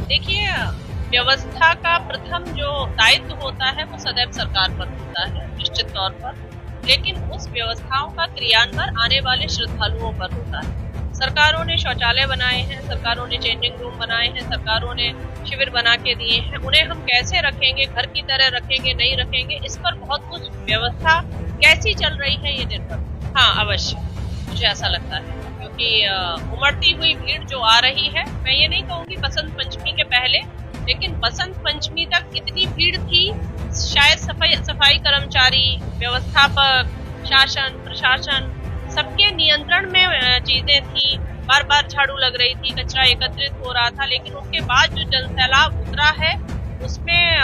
देखिए, व्यवस्था का प्रथम जो दायित्व होता है वो सदैव सरकार पर होता है निश्चित तौर पर, लेकिन उस व्यवस्थाओं का क्रियान्वयन आने वाले श्रद्धालुओं पर होता है। सरकारों ने शौचालय बनाए हैं, सरकारों ने चेंजिंग रूम बनाए हैं, सरकारों ने शिविर बना के दिए हैं, उन्हें हम कैसे रखेंगे, घर की तरह रखेंगे नहीं रखेंगे, इस पर बहुत कुछ व्यवस्था कैसी चल रही है ये निर्भर। हाँ, अवश्य मुझे ऐसा लगता है, क्योंकि उमड़ती हुई भीड़ जो आ रही है, मैं ये नहीं कहूंगी बसंत पंचमी के पहले, लेकिन बसंत पंचमी तक इतनी भीड़ थी, शायद सफाई कर्मचारी, व्यवस्थापक, शासन, प्रशासन सबके नियंत्रण में चीजें थी, बार बार झाड़ू लग रही थी, कचरा एकत्रित हो रहा था, लेकिन उसके बाद जो जनसैलाब उतरा है उसमें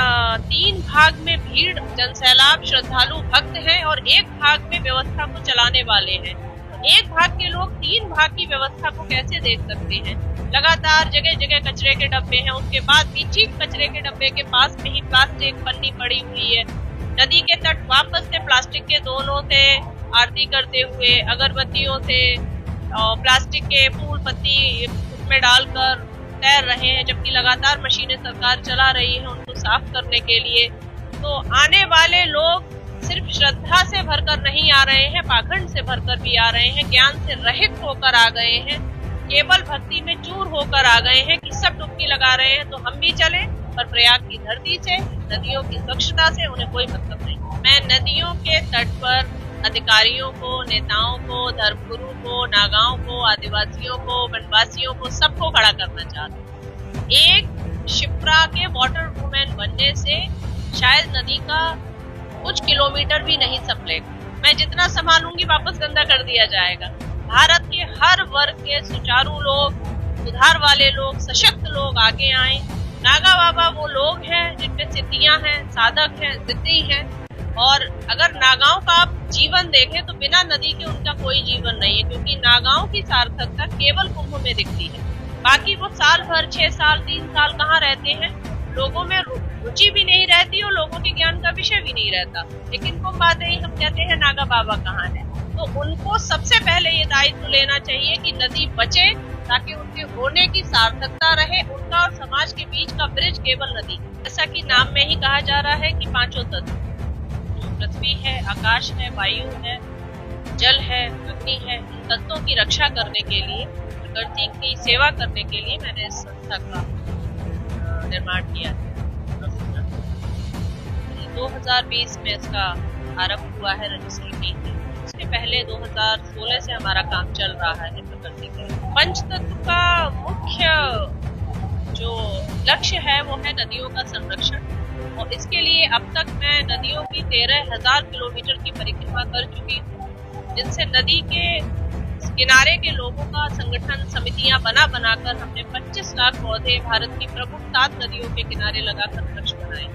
3 भाग में भीड़ जनसैलाब श्रद्धालु भक्त हैं और 1 भाग में व्यवस्था को चलाने वाले हैं। 1 भाग के लोग 3 भाग की व्यवस्था को कैसे देख सकते हैं? लगातार जगह जगह कचरे के डब्बे हैं, उसके बाद भी ठीक कचरे के डब्बे के पास में ही प्लास्टिक पन्नी पड़ी हुई है। नदी के तट वापस से प्लास्टिक के दोनों से आरती करते हुए, अगरबत्तियों से और प्लास्टिक के फूल पत्ती उसमें डालकर तैर रहे हैं, जबकि लगातार मशीनें सरकार चला रही है उनको साफ करने के लिए। तो आने वाले लोग सिर्फ श्रद्धा से भरकर नहीं आ रहे हैं, पाखंड से भरकर भी आ रहे हैं, ज्ञान से रहित होकर आ गए हैं, केवल भक्ति में चूर होकर आ गए हैं कि सब डुबकी लगा रहे हैं तो हम भी चले, पर प्रयाग की धरती से, नदियों की स्वच्छता से उन्हें कोई मतलब नहीं। मैं नदियों के तट पर अधिकारियों को, नेताओं को, धर्मगुरु को, नागाओं को, आदिवासियों को, वनवासियों को, सबको खड़ा करना चाहती हूँ। एक शिप्रा के वाटर वुमेन बनने से शायद नदी का कुछ किलोमीटर भी नहीं संभलेगा। मैं जितना संभालूंगी वापस गंदा कर दिया जाएगा। भारत के हर वर्ग के सुचारू लोग, सुधार वाले लोग, सशक्त लोग आगे आए। नागा बाबा वो लोग हैं जिनमें सिद्धियां हैं, साधक हैं, सिद्धि हैं, और अगर नागाओं का आप जीवन देखें तो बिना नदी के उनका कोई जीवन नहीं है, क्योंकि नागाओं की सार्थकता केवल कुंभ में दिखती है। बाकी वो साल भर, 6 साल, 3 साल कहाँ रहते हैं, लोगों में रुचि भी नहीं रहती और लोगों के ज्ञान का विषय भी नहीं रहता, लेकिन कुंभ आते ही हम कहते हैं नागा बाबा कहाँ है। तो उनको सबसे पहले ये दायित्व लेना चाहिए कि नदी बचे, ताकि उनके होने की सार्थकता रहे, उनका और समाज के बीच का ब्रिज केवल नदी। जैसा कि नाम में ही कहा जा रहा है कि 5 तत्व, पृथ्वी है, आकाश है, वायु है, जल है, अग्नि है, इन तत्वों की रक्षा करने के लिए, प्रकृति की सेवा करने के लिए मैंने इस संस्था का निर्माण किया है। 2020 में इसका आरंभ हुआ है, रजिस्ट्री की है। उसके पहले 2016 से हमारा काम चल रहा है प्रकृति के। पंचतत्व का मुख्य जो लक्ष्य है वो है नदियों का संरक्षण, और इसके लिए अब तक मैं नदियों की 13,000 किलोमीटर की परिक्रमा कर चुकी हूँ, जिनसे नदी के किनारे के लोगों का संगठन, समितियां बनाकर हमने 25 लाख पौधे भारत की प्रमुख 7 नदियों के किनारे लगाकर वृक्ष बनाए।